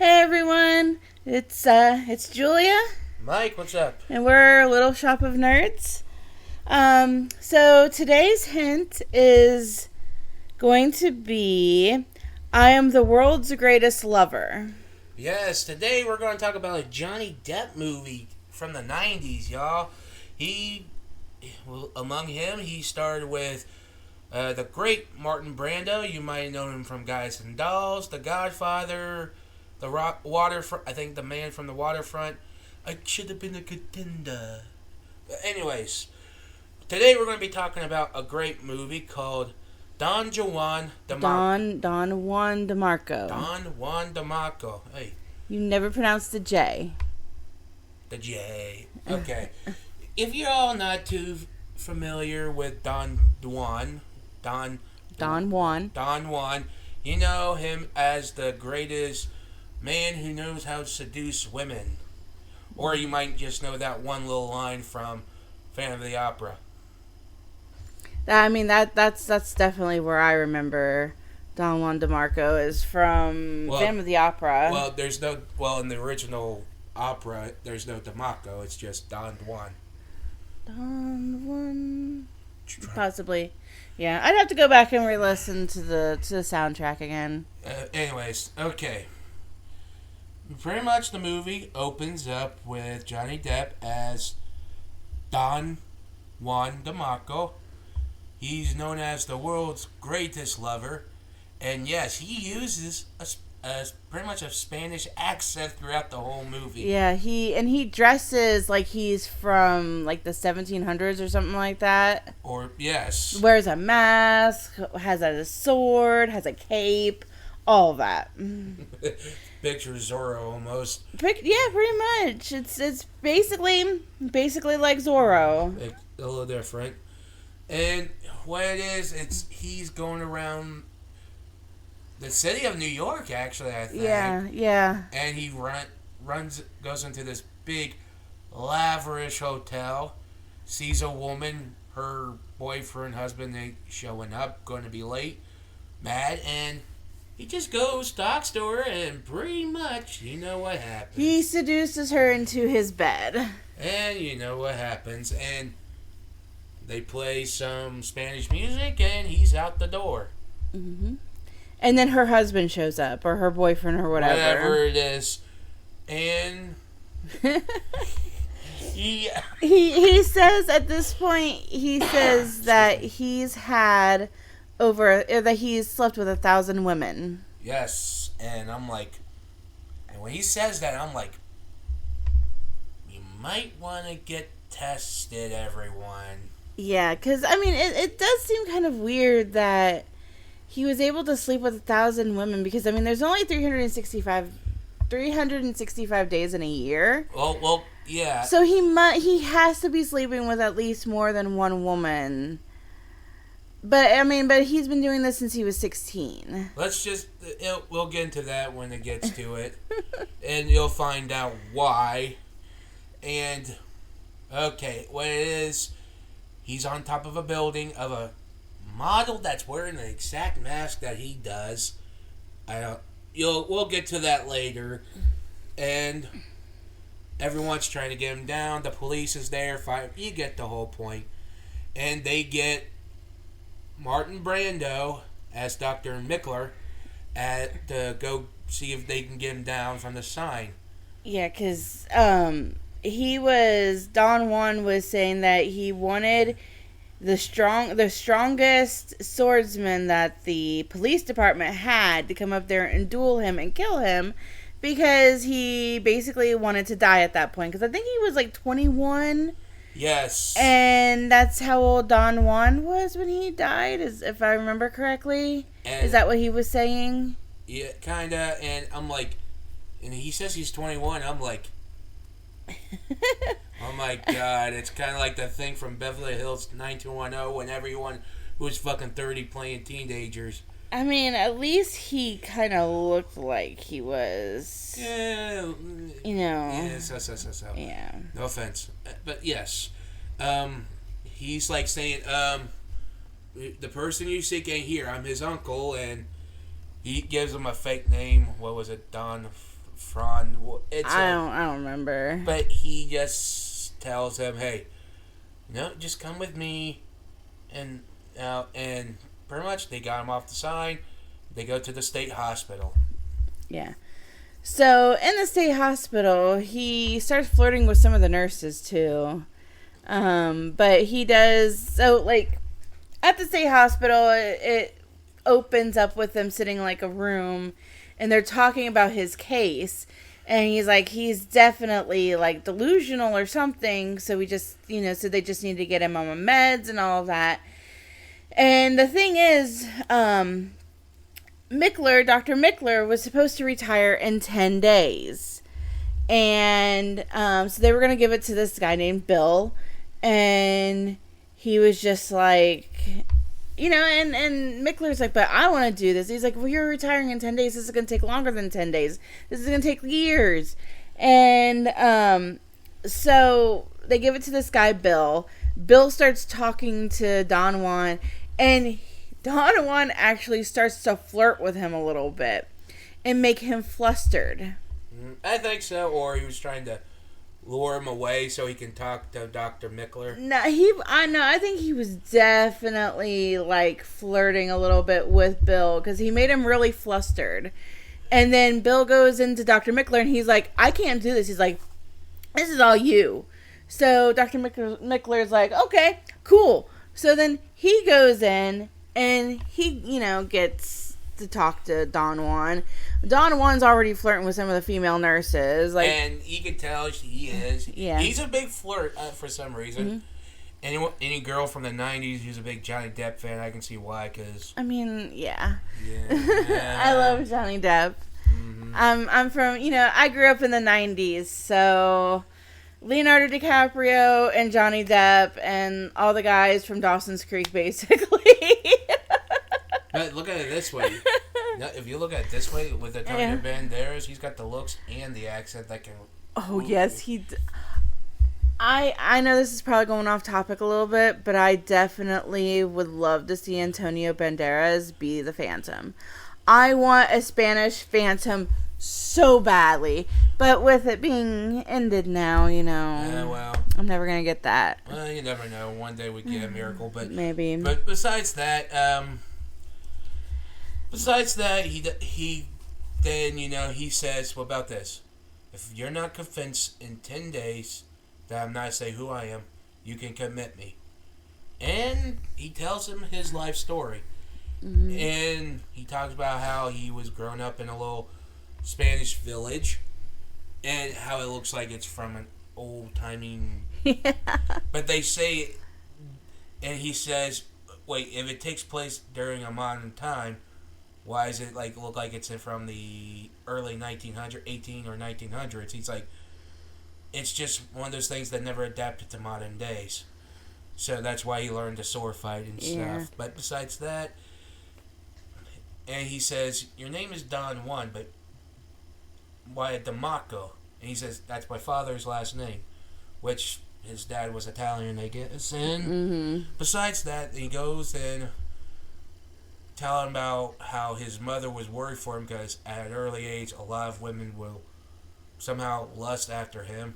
Hey everyone, it's Julia, Mike, what's up? and we're a little shop of nerds. So today's hint is going to be, I am the world's greatest lover. Yes, today we're going to talk about a Johnny Depp movie from the 90s, y'all. Among him, he starred with the great Martin Brando. You might know him from Guys and Dolls, The Godfather, Waterfront. I think The Man from the Waterfront. I should have been a contender. But anyways, today we're going to be talking about a great movie called Don Juan DeMarco. Don Juan DeMarco. Don Juan DeMarco. Hey. You never pronounced the J. The J. Okay. If you're all not too familiar with Don Juan, you know him as the greatest man who knows how to seduce women. Or you might just know that one little line from Phantom of the Opera. I mean, that's definitely where I remember Don Juan DeMarco is from Phantom of the Opera. In the original opera, there's no DeMarco. It's just Don Juan. Don Juan, possibly. Yeah, I'd have to go back and re-listen to the soundtrack again. Anyways, okay. Pretty much the movie opens up with Johnny Depp as Don Juan DeMarco. He's known as the world's greatest lover. And yes, he uses pretty much a Spanish accent throughout the whole movie. Yeah, he dresses like he's from like the 1700s or something like that. Or, yes. Wears a mask, has a sword, has a cape, all that. Picture Zorro almost. Yeah, pretty much. It's basically like Zorro. A little different. And what it is, he's going around the city of New York, actually, I think. Yeah. And he goes into this big, lavish hotel, sees a woman, her boyfriend, husband, they showing up, going to be late, mad, and he just goes, talks to her, and pretty much, you know what happens. He seduces her into his bed. And you know what happens, and they play some Spanish music, and he's out the door. Mm-hmm. And then her husband shows up, or her boyfriend, or whatever. Whatever it is. And he says at this point, he says that he's slept with 1,000 women. Yes. And I'm like, and when he says that, I'm like, you might want to get tested, everyone. Yeah, because, I mean, it does seem kind of weird that he was able to sleep with 1,000 women because, I mean, there's only 365 days in a year. Well, yeah. So he has to be sleeping with at least more than one woman. But he's been doing this since he was 16. We'll get into that when it gets to it. And you'll find out why. And, okay, what it is, he's on top of a building of a model that's wearing the exact mask that he does. We'll get to that later. And everyone's trying to get him down. The police is there. You get the whole point. And they get Martin Brando as Dr. Mickler to go see if they can get him down from the sign. Yeah, because Don Juan was saying that he wanted the strongest swordsman that the police department had to come up there and duel him and kill him, because he basically wanted to die at that point, because I think he was like 21. Yes. And that's how old Don Juan was when he died, if I remember correctly. Is that what he was saying? Yeah, kinda. And I'm like, and he says he's 21. I'm like, oh my god, it's kind of like the thing from Beverly Hills 90210 when everyone who was fucking 30 playing teenagers. I mean, at least he kind of looked like he was. Yeah. You know. Yeah, so. Yeah. No offense. But yes. He's like saying, the person you seek ain't here. I'm his uncle, and he gives him a fake name. What was it? Don I don't remember. But he just tells him, "Hey, no, just come with me," and pretty much they got him off the sign. They go to the state hospital. Yeah. So in the state hospital, he starts flirting with some of the nurses too. But he does so like at the state hospital. It opens up with them sitting in like a room, and they're talking about his case. And he's like, he's definitely like delusional or something. So we just, so they just need to get him on meds and all of that. And the thing is, Dr. Mickler was supposed to retire in 10 days. And so they were going to give it to this guy named Bill. And he was just like, and Mickler's like, but I want to do this. He's like, well, you're retiring in 10 days. This is going to take longer than 10 days. This is going to take years. And so they give it to this guy, Bill. Bill starts talking to Don Juan. And Don Juan actually starts to flirt with him a little bit and make him flustered. I think so, or he was trying to lure him away so he can talk to Dr. Mickler. I think he was definitely like flirting a little bit with Bill because he made him really flustered. And then Bill goes into Dr. Mickler and he's like, I can't do this. He's like, this is all you. So Dr. Mickler's like, okay, cool. So then he goes in and he, gets to talk to Don Juan. Don Juan's already flirting with some of the female nurses, and you can tell he is. Yeah, he's a big flirt for some reason. Mm-hmm. Any girl from the '90s who's a big Johnny Depp fan, I can see why. Cause yeah. I love Johnny Depp. Mm-hmm. I'm from I grew up in the '90s, so Leonardo DiCaprio and Johnny Depp and all the guys from Dawson's Creek, basically. But look at it this way. If you look at it this way, with Antonio Banderas, he's got the looks and the accent that can... Oh, yes, I know this is probably going off topic a little bit, but I definitely would love to see Antonio Banderas be the Phantom. I want a Spanish Phantom so badly, but with it being ended now, Yeah, well... I'm never going to get that. Well, you never know. One day we get a miracle, but... Maybe. But besides that, he says, well, about this. If you're not convinced in 10 days that I'm not say who I am, you can commit me. And he tells him his life story. Mm-hmm. And he talks about how he was grown up in a little Spanish village and how it looks like it's from an old-timey... Yeah. But they say... And he says, wait, if it takes place during a modern time... Why does it look like it's from the early 18 or 1900s? He's like, it's just one of those things that never adapted to modern days. So that's why he learned to sword fight and stuff. But besides that, and he says, your name is Don Juan, but why DEMARCO? And he says, that's my father's last name, which his dad was Italian, I guess. And besides that, he goes and... telling about how his mother was worried for him because at an early age, a lot of women will somehow lust after him.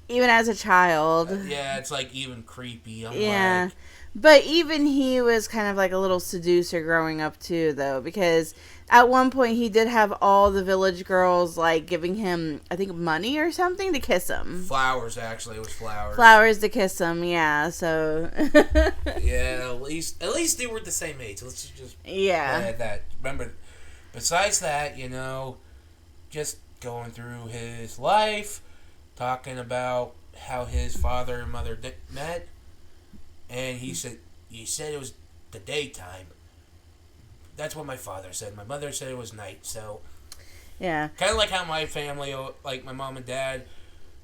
Even as a child. Yeah, it's even creepy. I'm but even he was kind of like a little seducer growing up too, though, because at one point he did have all the village girls giving him, I think, money or something to kiss him. Flowers, actually, it was flowers. Flowers to kiss him, yeah. So. Yeah, at least they were the same age. Let's just add that. Remember, besides that, just going through his life, talking about how his father and mother met. And he said it was the daytime. That's what my father said. My mother said it was night. So, yeah. Kind of like how my family, like my mom and dad,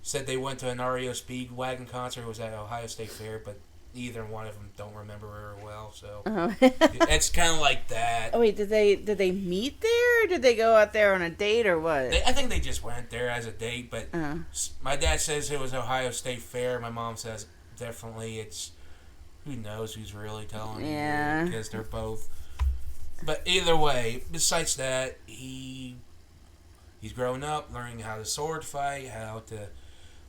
said they went to an REO Speedwagon concert. It was at Ohio State Fair, but neither one of them don't remember very well. So, it's kind of like that. Oh, wait, did they meet there? Or did they go out there on a date or what? I think they just went there as a date. But my dad says it was Ohio State Fair. My mom says definitely it's... Who knows who's really telling you? Because they're both. But either way, besides that, he he's growing up, learning how to sword fight, how to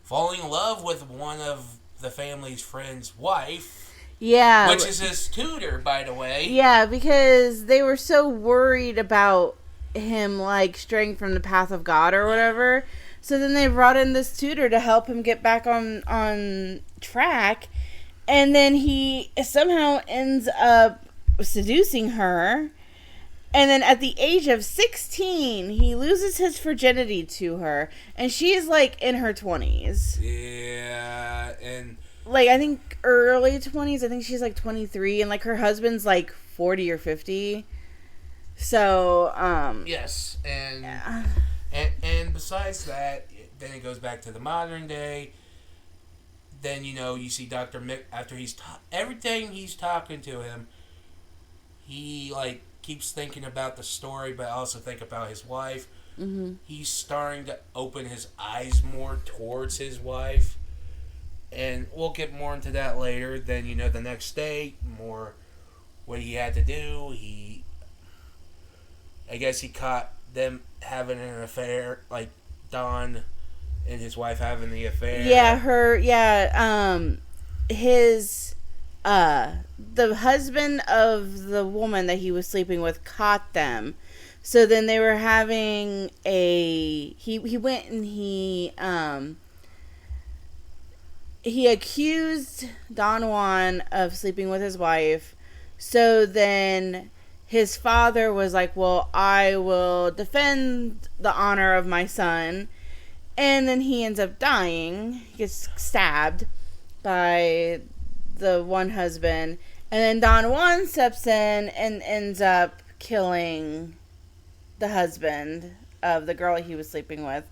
falling in love with one of the family's friend's wife. Yeah. Which is his tutor, by the way. Yeah, because they were so worried about him, like, straying from the path of God or whatever. So then they brought in this tutor to help him get back on track. And then he somehow ends up seducing her. And then at the age of 16, he loses his virginity to her. And she is, like, in her 20s. Yeah, and... Like, I think early 20s. I think she's, like, 23. And, like, her husband's, like, 40 or 50. So, Yes, and... Yeah. And besides that, then it goes back to the modern day. Then, you know, you see Dr. Mick, after everything he's talking to him, he, like, keeps thinking about the story, but also think about his wife. Mm-hmm. He's starting to open his eyes more towards his wife. And we'll get more into that later. Then, you know, the next day, more what he had to do. I guess he caught them having an affair, like Don and his wife having the affair. The husband of the woman that he was sleeping with caught them. So then they were having he went and he accused Don Juan of sleeping with his wife. So then his father was like, well, I will defend the honor of my son. And then he ends up dying. He gets stabbed by the one husband. And then Don Juan steps in and ends up killing the husband of the girl he was sleeping with.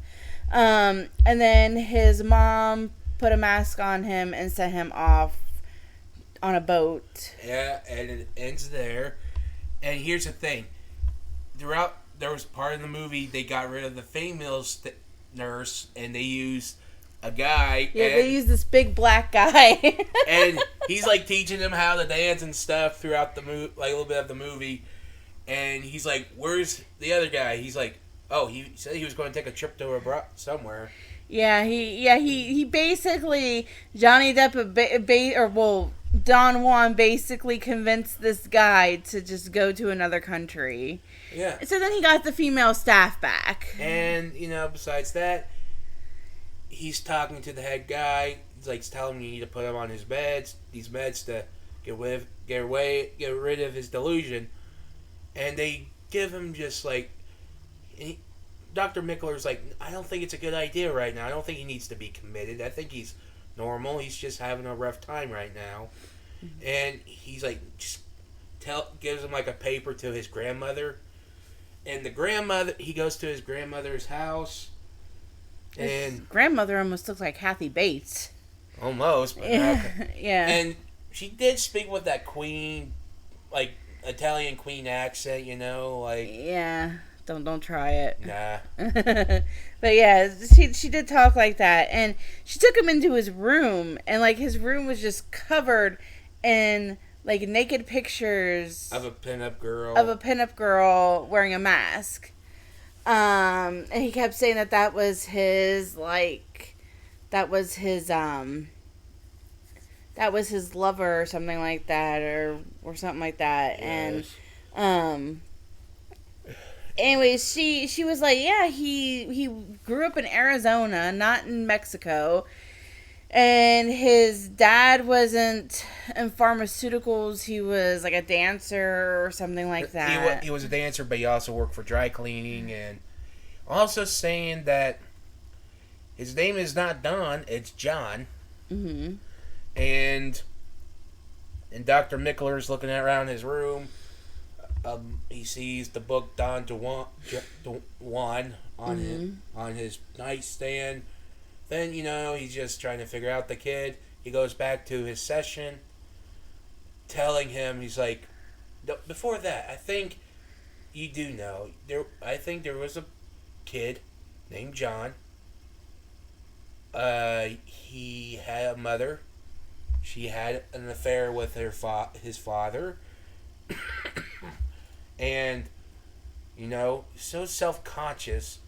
And then his mom put a mask on him and sent him off on a boat. Yeah, and it ends there. And here's the thing. There was part of the movie they got rid of the female nurse and they used a guy. Yeah, they used this big black guy. And he's like teaching them how to dance and stuff throughout the movie, like a little bit of the movie. And he's like, "Where's the other guy?" He's like, "Oh, he said he was going to take a trip to somewhere." Yeah, he basically Johnny Depp Don Juan basically convinced this guy to just go to another country. Yeah. So then he got the female staff back. And, you know, besides that, he's talking to the head guy. He's like telling him you need to put him on these meds to get rid of his delusion. And they give him just like, Dr. Mickler's like, I don't think it's a good idea right now. I don't think he needs to be committed. I think he's normal. He's just having a rough time right now. Mm-hmm. And he's like, gives him like a paper to his grandmother. And he goes to his grandmother's house. His grandmother almost looks like Kathy Bates. Almost. But yeah. And she did speak with that queen, like, Italian queen accent, you know, like. Yeah. Don't try it. Nah. But yeah, she did talk like that, and she took him into his room, and like his room was just covered in like naked pictures of a pinup girl wearing a mask. And he kept saying that was his lover or something like that, or something like that, yes. And anyways, she was like, yeah, he grew up in Arizona, not in Mexico. And his dad wasn't in pharmaceuticals. He was like a dancer or something like that. He was a dancer, but he also worked for dry cleaning. And also saying that his name is not Don, it's John. Mm-hmm. And Dr. Mickler's looking around his room. He sees the book Don Juan on his nightstand. Then, you know, he's just trying to figure out the kid. He goes back to his session, telling him, he's like, before that, I think you do know, I think there was a kid named John. He had a mother. She had an affair with his father. And, you know, so self-conscious.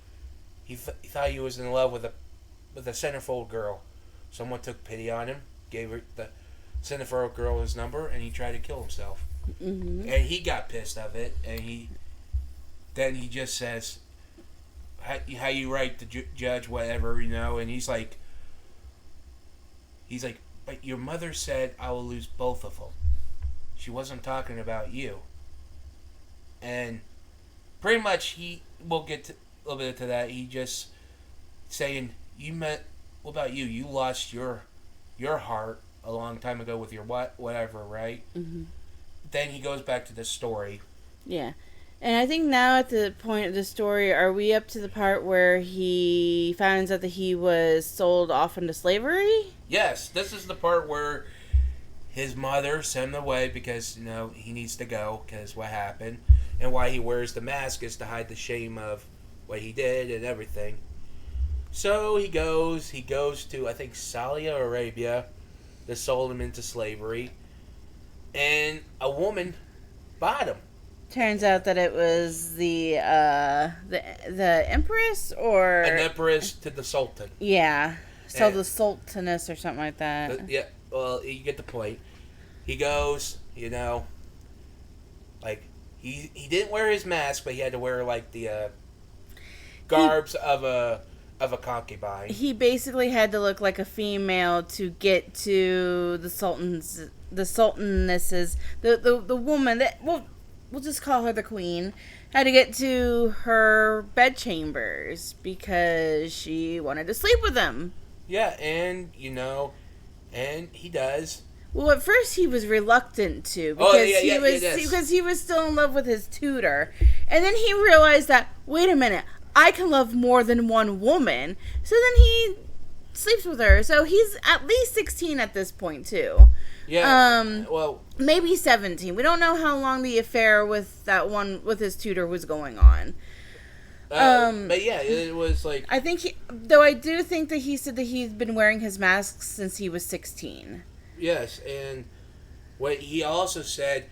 he thought he was in love with a centerfold girl. Someone took pity on him, gave her the centerfold girl his number, and he tried to kill himself. Mm-hmm. And he got pissed of it, and he just says, "How you write the judge, whatever, you know?" And he's like, "But your mother said I will lose both of them. She wasn't talking about you." And pretty much we'll get to a little bit to that. He just saying, what about you? You lost your heart a long time ago with your whatever, right? Mm-hmm. Then he goes back to the story. Yeah. And I think now at the point of the story, are we up to the part where he finds out that he was sold off into slavery? Yes, this is the part where his mother sent him away because, he needs to go because what happened. And why he wears the mask is to hide the shame of what he did and everything. So he goes to, I think, Saudi Arabia that sold him into slavery. And a woman bought him. Turns out that it was the empress or... An empress to the sultan. Yeah. So and the sultaness or something like that. Yeah, well, you get the point. He goes, like, he didn't wear his mask, but he had to wear, like, the garbs of a concubine. He basically had to look like a female to get to the sultanesses, the woman that, we'll just call her the queen, had to get to her bedchambers because she wanted to sleep with him. Yeah, and, and he does. Well, at first he was reluctant to because he was still in love with his tutor. And then he realized that, wait a minute, I can love more than one woman. So then he sleeps with her. So he's at least 16 at this point, too. Yeah. Well, maybe 17. We don't know how long the affair with with his tutor was going on. But yeah, it was like... I do think that he said that he's been wearing his mask since he was 16. Yes, and what he also said,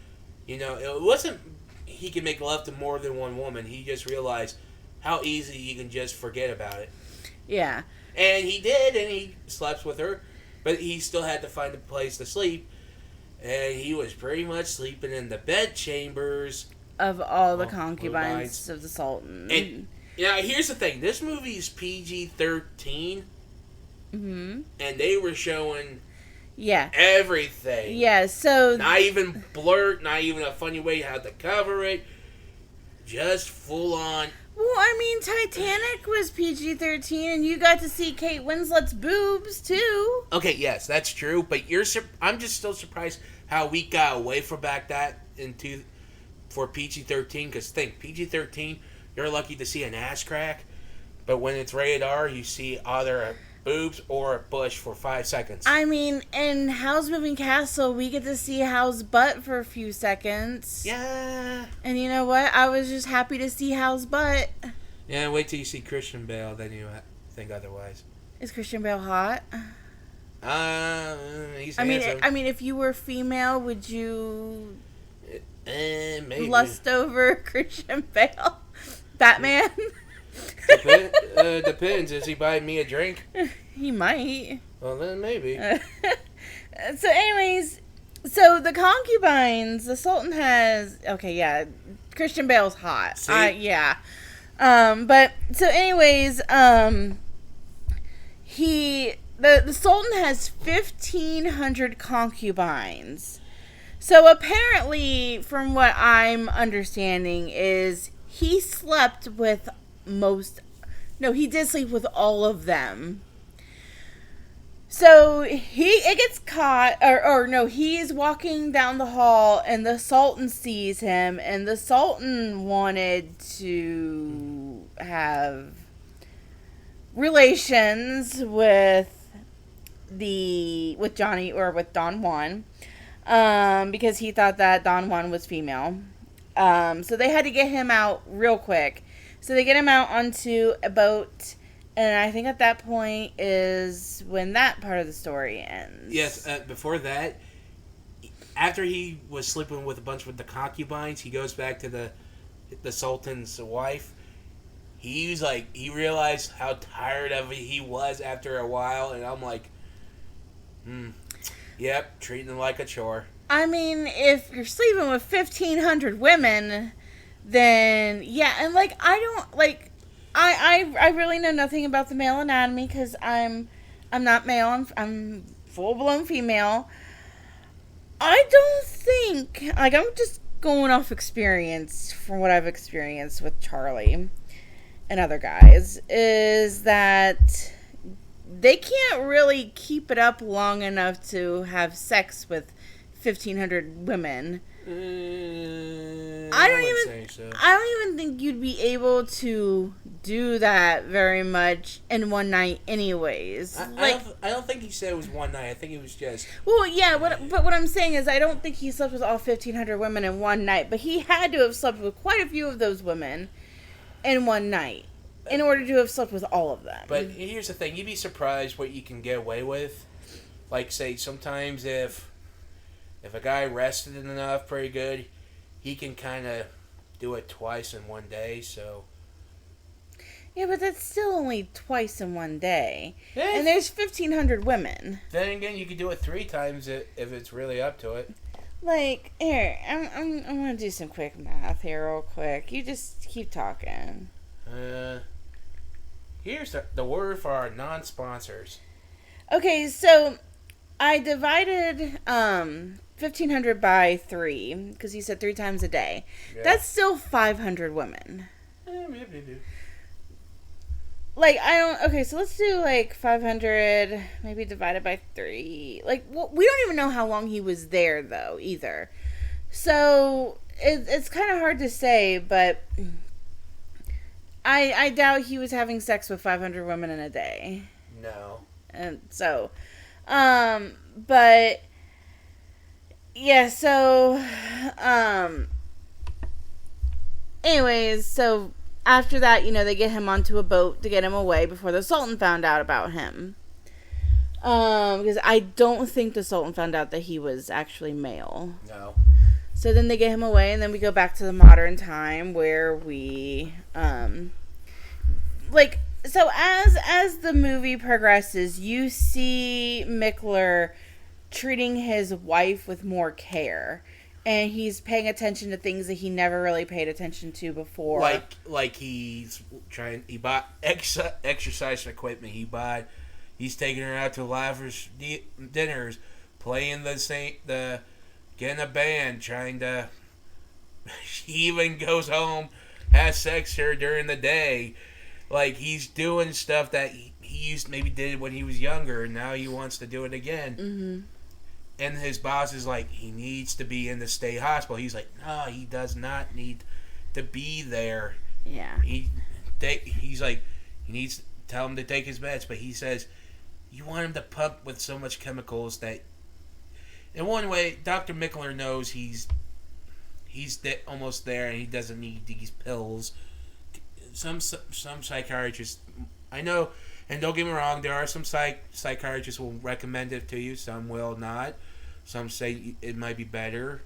it wasn't he can make love to more than one woman. He just realized how easy he can just forget about it. Yeah. And he did, and he slept with her, but he still had to find a place to sleep. And he was pretty much sleeping in the bedchambers of all the concubines of the Sultan. And here's the thing. This movie is PG-13. Mm-hmm. And they were showing... Yeah. Everything. Yeah, so... Not even blurt, not even a funny way how to cover it. Just full on... Well, I mean, Titanic was PG-13, and you got to see Kate Winslet's boobs, too. Okay, yes, that's true, but I'm just still surprised how we got away from back that for PG-13, because think, PG-13, you're lucky to see an ass crack, but when it's rated R, you see either a boobs or a bush for 5 seconds. I mean, in Howl's Moving Castle, we get to see Hal's butt for a few seconds. Yeah. And you know what? I was just happy to see Hal's butt. Yeah, wait till you see Christian Bale, then you think otherwise. Is Christian Bale hot? He's handsome. I mean, if you were female, would you maybe lust over Christian Bale? Batman? Depends. Is he buying me a drink? He might. Well, then maybe. So anyways, so the concubines, the Sultan has... Okay, yeah. Christian Bale's hot. See? Yeah. But, so anyways, the Sultan has 1,500 concubines. So apparently, from what I'm understanding, is he slept with he did sleep with all of them. So it gets caught, he is walking down the hall and the Sultan sees him, and the Sultan wanted to have relations with Don Juan, because he thought that Don Juan was female. So they had to get him out real quick. So they get him out onto a boat, and I think at that point is when that part of the story ends. Yes, before that, after he was sleeping with a bunch of the concubines, he goes back to the Sultan's wife. he was like, he realized how tired of it he was after a while, and I'm like, yep, treating him like a chore. I mean, if you're sleeping with 1,500 women, then yeah, and like I don't like, I really know nothing about the male anatomy because I'm not male. I'm full blown female. I don't think, like, I'm just going off experience from what I've experienced with Charlie and other guys, is that they can't really keep it up long enough to have sex with 1,500 women. I don't even think you'd be able to do that very much in one night, anyways. I don't think he said it was one night. I think it was just. Well, yeah. But what I'm saying is, I don't think he slept with all 1,500 women in one night. But he had to have slept with quite a few of those women in one night in order to have slept with all of them. But here's the thing: you'd be surprised what you can get away with. Like, say, sometimes if a guy rested enough pretty good, he can kind of do it twice in one day, so. Yeah, but that's still only twice in one day. And there's 1,500 women. Then again, you could do it 3 times if it's really up to it. Like, here, I'm going to do some quick math here real quick. You just keep talking. Here's the word for our non-sponsors. Okay, so I divided 1,500 by 3, because you said 3 times a day. Yeah. That's still 500 women. Like, okay, so let's do, like, 500, maybe divided by 3. Like, well, we don't even know how long he was there, though, either. So, it's kind of hard to say, but I doubt he was having sex with 500 women in a day. No. And so, but, yeah, so, anyways, so after that, they get him onto a boat to get him away before the Sultan found out about him. Because I don't think the Sultan found out that he was actually male. No. So then they get him away, and then we go back to the modern time where we, so as the movie progresses, you see Mickler treating his wife with more care. And he's paying attention to things that he never really paid attention to before. Like he bought exercise equipment. He's taking her out to lavish dinners, playing getting a band, trying to. He even goes home, has sex here during the day. Like, he's doing stuff that he used maybe did when he was younger, and now he wants to do it again. Mm-hmm. And his boss is like, he needs to be in the state hospital. He's like, no, he does not need to be there. Yeah. He's like, he needs to tell him to take his meds, but he says, you want him to pump with so much chemicals that, in one way, Dr. Mickler knows he's almost there and he doesn't need these pills. Some psychiatrists, I know, and don't get me wrong, there are some psychiatrists who will recommend it to you. Some will not. Some say it might be better.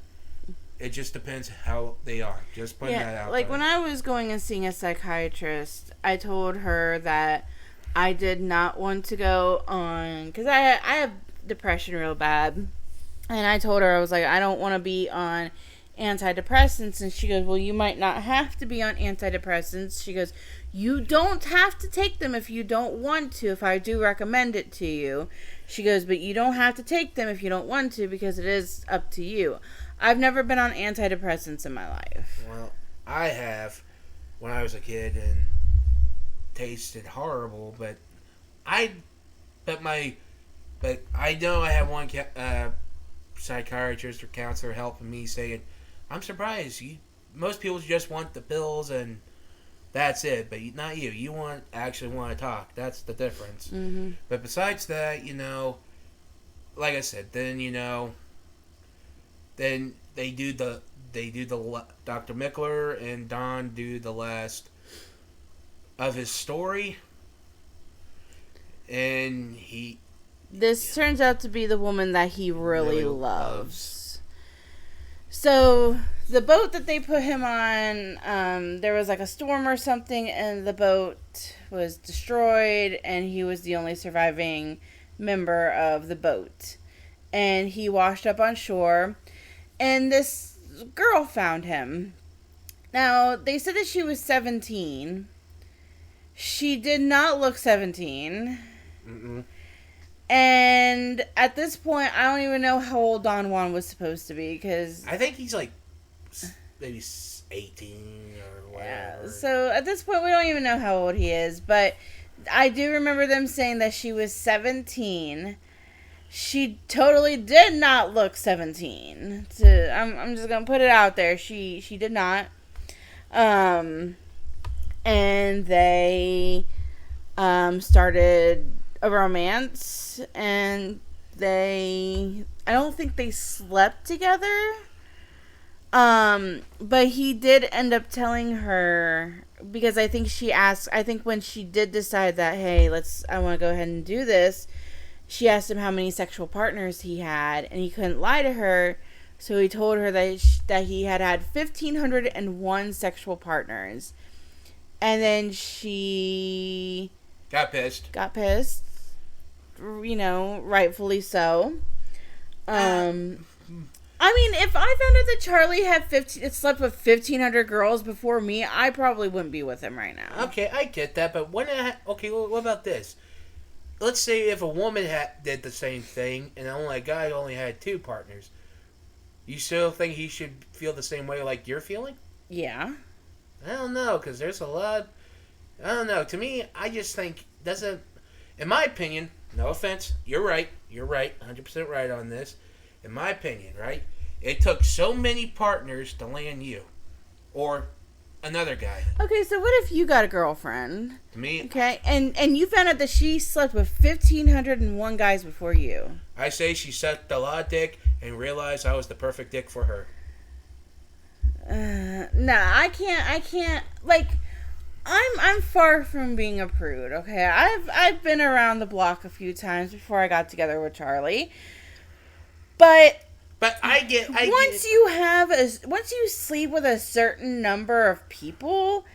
It just depends how they are. Just putting that out. Like there. When I was going and seeing a psychiatrist, I told her that I did not want to go on, because I have depression real bad, and I told her, I was like, I don't want to be on antidepressants. And she goes, well, you might not have to be on antidepressants. She goes, you don't have to take them if you don't want to, if I do recommend it to you. She goes, but you don't have to take them if you don't want to, because it is up to you. I've never been on antidepressants in my life. Well, I have when I was a kid, and tasted horrible, but I know I have one psychiatrist or counselor helping me saying, I'm surprised. Most people just want the pills and that's it, but not you. You actually want to talk. That's the difference. Mm-hmm. But besides that, like I said, then they do the Dr. Mickler and Don do the last of his story, and this turns out to be the woman that he really loves. So the boat that they put him on, there was like a storm or something, and the boat was destroyed, and he was the only surviving member of the boat. And he washed up on shore, and this girl found him. Now, they said that she was 17. She did not look 17. Mm-mm. And at this point, I don't even know how old Don Juan was supposed to be, because... I think he's like maybe 18 or whatever. Yeah, so at this point, we don't even know how old he is, but I do remember them saying that she was 17. She totally did not look 17. I'm just going to put it out there. She did not. And they started a romance, and I don't think they slept together. But he did end up telling her, because I think when she did decide that, hey, I want to go ahead and do this, she asked him how many sexual partners he had, and he couldn't lie to her, so he told her that he had 1,501 sexual partners. And then she got pissed. Rightfully so. I mean, if I found out that Charlie had slept with 1,500 girls before me, I probably wouldn't be with him right now. Okay, I get that, but what about this? Let's say if a woman did the same thing, and a guy only had 2 partners, you still think he should feel the same way like you're feeling? Yeah. I don't know, because there's a lot... I don't know. To me, I just think in my opinion, no offense, you're right, 100% right on this. In my opinion, right, it took so many partners to land you. Or another guy. Okay, so what if you got a girlfriend? To me... Okay, and you found out that she slept with 1,501 guys before you. I say she sucked a lot of dick and realized I was the perfect dick for her. Nah, I can't, I'm far from being a prude, okay? I've been around the block a few times before I got together with Charlie. But once you sleep with a certain number of people,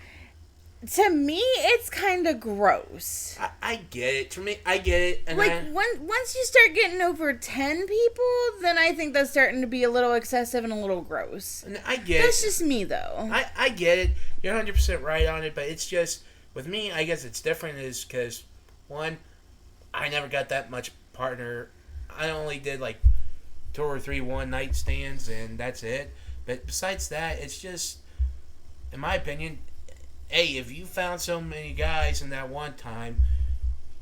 to me, it's kind of gross. I get it. To me, I get it. And once you start getting over 10 people, then I think that's starting to be a little excessive and a little gross. And I get it. That's just me, though. I get it. You're 100% right on it, but it's just, with me, I guess it's different is because, one, I never got that much partner. I only did 2 or 3 one-night stands, and that's it. But besides that, it's just, in my opinion... Hey, if you found so many guys in that one time,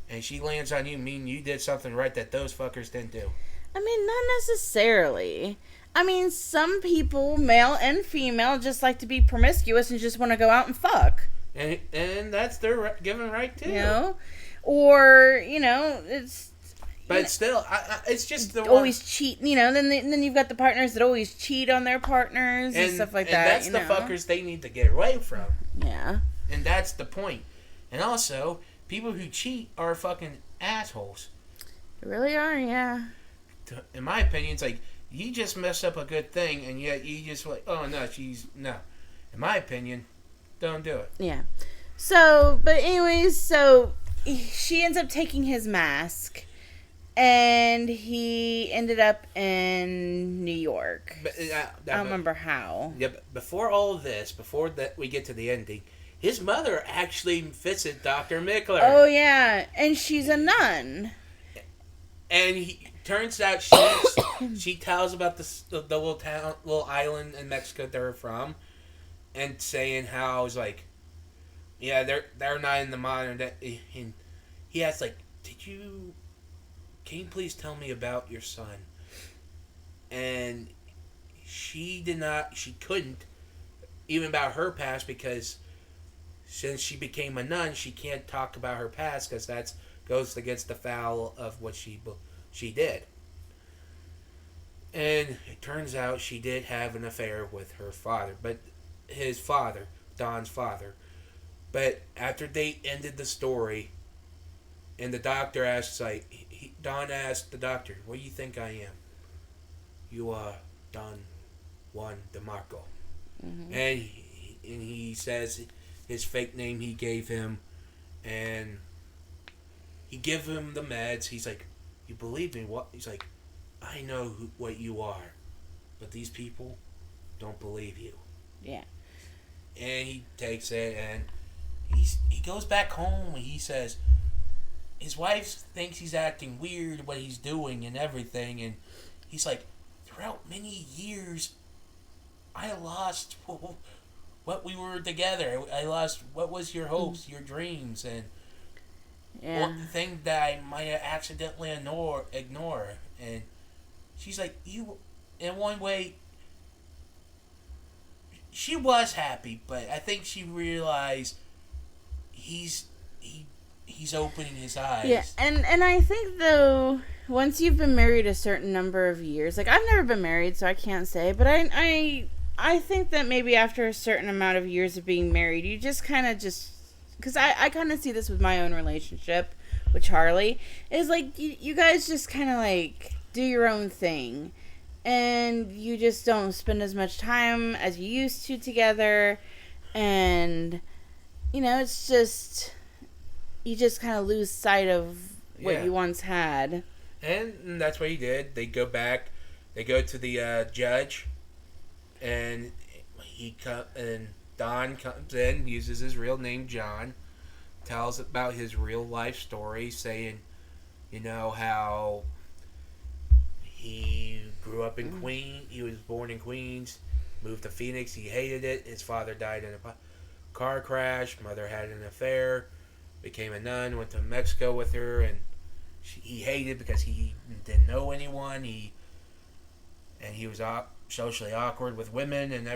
and she lands on you, meaning you did something right that those fuckers didn't do. I mean, not necessarily. I mean, some people, male and female, just like to be promiscuous and just want to go out and fuck. And that's their given right, too. You know? Or, it's... But still, it's just the always cheat, then you've got the partners that always cheat on their partners and stuff like that. And that's the fuckers they need to get away from. Yeah. And that's the point. And also, people who cheat are fucking assholes. They really are, yeah. In my opinion, it's you just messed up a good thing, and yet you just oh no, no. In my opinion, don't do it. Yeah. So, but anyways, she ends up taking his mask. And he ended up in New York. I don't remember how. Yeah, but before all of this, before that we get to the ending, his mother actually visited Dr. Mickler. Oh, yeah. And she's a nun. And turns out she tells about the little island in Mexico they're from, and saying how it's yeah, they're not in the modern day. And he asks can you please tell me about your son? And she couldn't, even about her past, because since she became a nun, she can't talk about her past because that goes against the foul of what she did. And it turns out she did have an affair with her father, but his father, Don's father. But after they ended the story, and the doctor asks, Don asked the doctor, "What do you think I am?" "You are Don Juan DeMarco." Mm-hmm. And he says his fake name he gave him, and he give him the meds. He's like, "You believe me? What?" He's like, "I know what you are, but these people don't believe you." Yeah. And he takes it, and he goes back home, and he says his wife thinks he's acting weird what he's doing and everything, and he's like, throughout many years I lost what we were together. I lost what was your hopes, your dreams, and one thing that I might have accidentally ignore. And she's like, you, in one way, she was happy, but I think she realized he's opening his eyes. Yeah, and I think though, once you've been married a certain number of years, like I've never been married, so I can't say, but I think that maybe after a certain amount of years of being married, you just kind of because I kind of see this with my own relationship with Charlie, is like you guys just kind of like do your own thing, and you just don't spend as much time as you used to together, and it's just, you just kind of lose sight of what you once had. And that's what he did. They go back, they go to the judge, and Don comes in, uses his real name, John, tells about his real life story, saying, how he grew up in Queens. He was born in Queens, moved to Phoenix. He hated it. His father died in a car crash. Mother had an affair. Became a nun. Went to Mexico with her, and he hated because he didn't know anyone. He was socially awkward with women, and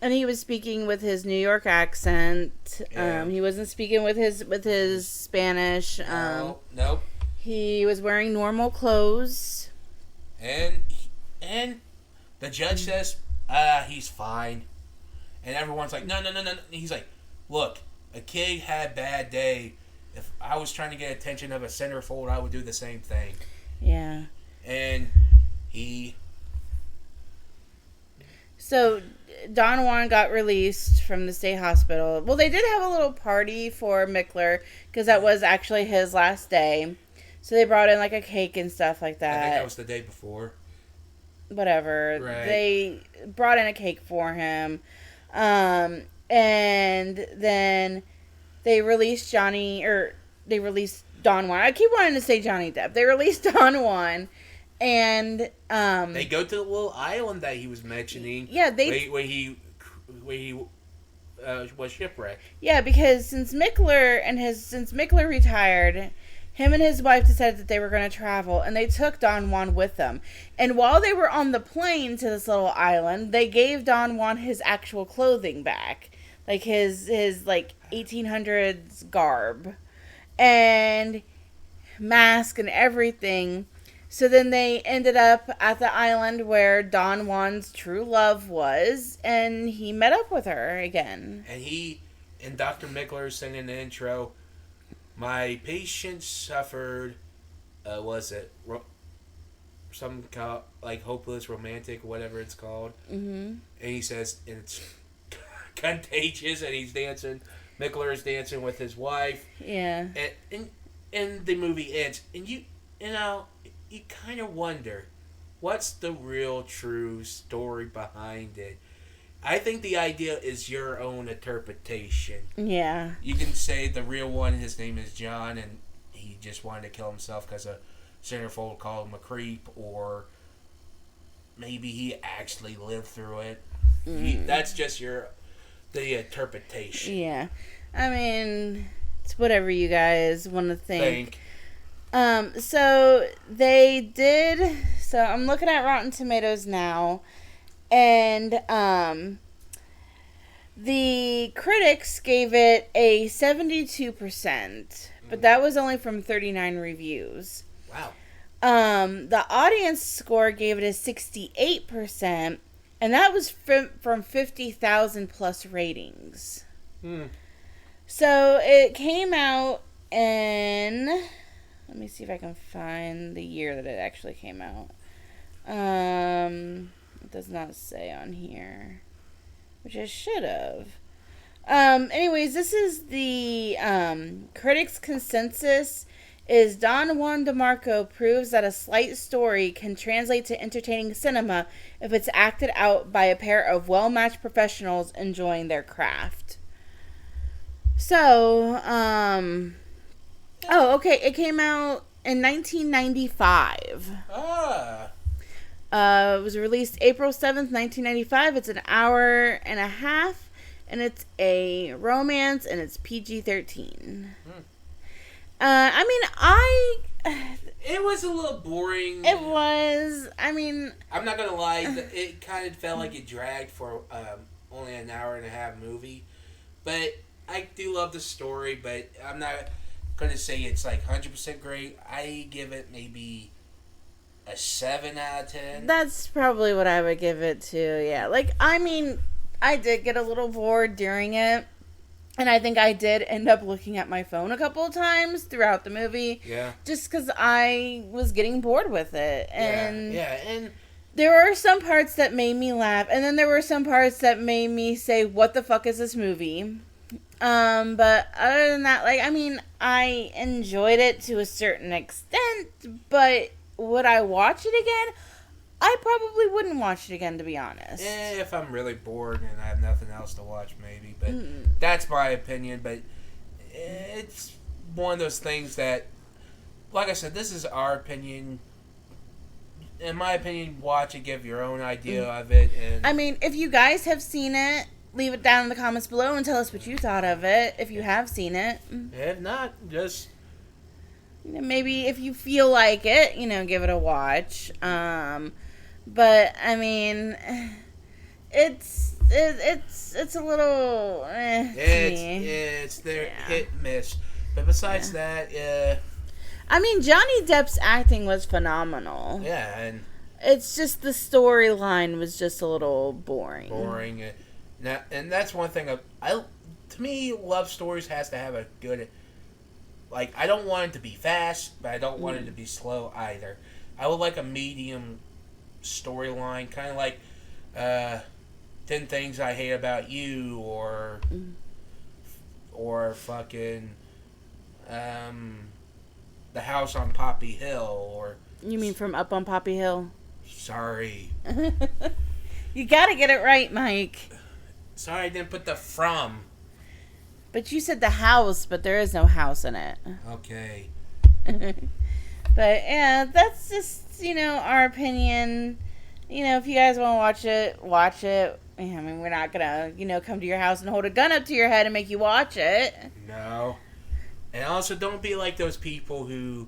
and he was speaking with his New York accent. Yeah. He wasn't speaking with his Spanish. Nope. He was wearing normal clothes. And the judge says, he's fine. And everyone's like, no. He's like, look, a kid had a bad day. If I was trying to get attention of a centerfold, I would do the same thing. Yeah. And So, Don Juan got released from the state hospital. Well, they did have a little party for Mickler, because that was actually his last day. So they brought in like a cake and stuff like that. I think that was the day before. Whatever. Right. They brought in a cake for him. And then they released Don Juan. I keep wanting to say Johnny Depp. They released Don Juan. And they go to the little island that he was mentioning. Yeah, where he was shipwrecked. Yeah, because since Mickler retired, him and his wife decided that they were going to travel, and they took Don Juan with them. And while they were on the plane to this little island, they gave Don Juan his actual clothing back, like his like 1800s garb and mask and everything. So then they ended up at the island where Don Juan's true love was, and he met up with her again. And Dr. Mickler said in the intro, my patient suffered, some like hopeless romantic, whatever it's called. Mm-hmm. And he says it's contagious, and he's dancing. Mickler is dancing with his wife. Yeah. And the movie ends, and you kind of wonder, what's the real true story behind it? I think the idea is your own interpretation. Yeah. You can say the real one, his name is John, and he just wanted to kill himself because a centerfold called him a creep, or maybe he actually lived through it. That's just the interpretation. Yeah. I mean, it's whatever you guys want to think. So they did. So I'm looking at Rotten Tomatoes now, and the critics gave it a 72%, but that was only from 39 reviews. Wow. The audience score gave it a 68%, and that was from 50,000 plus ratings. So it came out in, let me see if I can find the year that it actually came out. it does not say on here, which I should have. Anyways, this is the critics' consensus is Don Juan DeMarco proves that a slight story can translate to entertaining cinema if it's acted out by a pair of well-matched professionals enjoying their craft. So, it came out in 1995. It was released April 7th, 1995. It's an hour and a half, and it's a romance, and it's PG-13. It was a little boring. It was. I'm not gonna lie. It kind of felt like it dragged for only an hour and a half movie. But I do love the story, but I'm not gonna say it's like 100% great. I give it maybe a 7 out of 10. That's probably what I would give it to. Yeah, I did get a little bored during it, and I think I did end up looking at my phone a couple of times throughout the movie. Yeah. Just because I was getting bored with it, and and there were some parts that made me laugh, and then there were some parts that made me say, "What the fuck is this movie?" But other than that, I enjoyed it to a certain extent, but would I watch it again? I probably wouldn't watch it again, to be honest. If I'm really bored and I have nothing else to watch, maybe. But that's my opinion. But it's one of those things that, like I said, this is our opinion. In my opinion, watch it, give your own idea of it. And if you guys have seen it, leave it down in the comments below and tell us what you thought of it, if you have seen it. If not, just... maybe if you feel like it, give it a watch. But, it's a little, It's their hit and miss. But besides that, Johnny Depp's acting was phenomenal. Yeah, and... It's just the storyline was just a little boring. Now, and that's one thing, to me, love stories has to have a good... I don't want it to be fast, but I don't want it to be slow either. I would like a medium storyline, kind of like 10 Things I Hate About You, or fucking The House on Poppy Hill, or... You mean From Up on Poppy Hill? Sorry. You gotta get it right, Mike. Sorry I didn't put the from. But you said the house, but there is no house in it. Okay. But, yeah, that's just, our opinion. If you guys want to watch it. We're not going to, come to your house and hold a gun up to your head and make you watch it. No. And also, don't be like those people who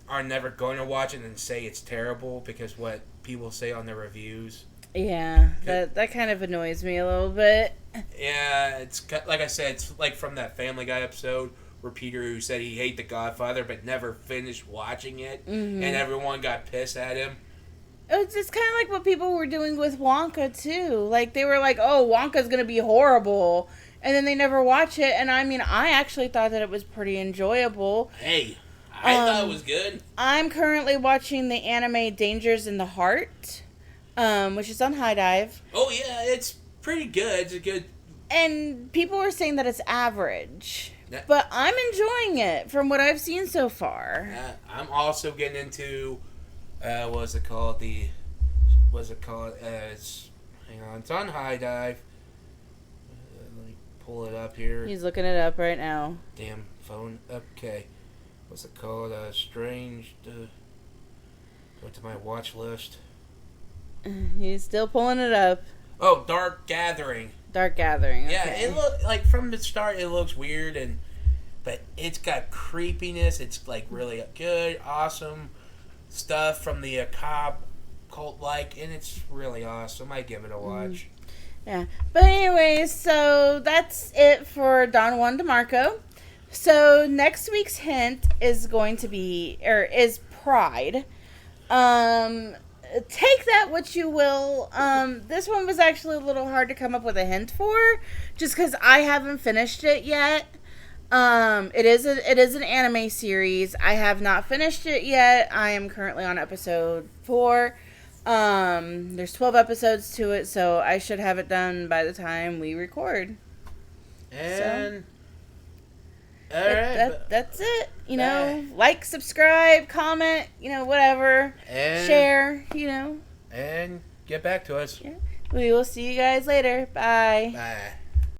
are never going to watch it and say it's terrible because what people say on their reviews. Yeah, that kind of annoys me a little bit. Yeah, it's like I said, it's like from that Family Guy episode where Peter, who said he hated The Godfather but never finished watching it, and everyone got pissed at him. It's just kind of like what people were doing with Wonka, too. They were like, oh, Wonka's going to be horrible, and then they never watch it, and I actually thought that it was pretty enjoyable. Hey, I thought it was good. I'm currently watching the anime Dangers in the Heart, which is on High Dive. Oh, yeah, it's pretty good. It's a good... And people are saying that it's average. But I'm enjoying it from what I've seen so far. I'm also getting into... what's it called? Hang on, it's on High Dive. Let me pull it up here. He's looking it up right now. Damn phone. Okay. What's it called? Strange. Go to my watch list. He's still pulling it up. Oh, Dark Gathering. Dark Gathering. Okay. Yeah, it look like from the start it looks weird, but it's got creepiness. It's really good, awesome stuff from the Cobb cult and it's really awesome. I give it a watch. Yeah, but anyways, so that's it for Don Juan DeMarco. So next week's hint is going to be is Pride. Take that what you will. This one was actually a little hard to come up with a hint for, just because I haven't finished it yet. It is an anime series. I have not finished it yet. I am currently on episode 4. There's 12 episodes to it, so I should have it done by the time we record. And So, that's it. You know, like, subscribe, comment, you know, whatever. And share, you know. And get back to us. Yeah. We will see you guys later. Bye. Bye.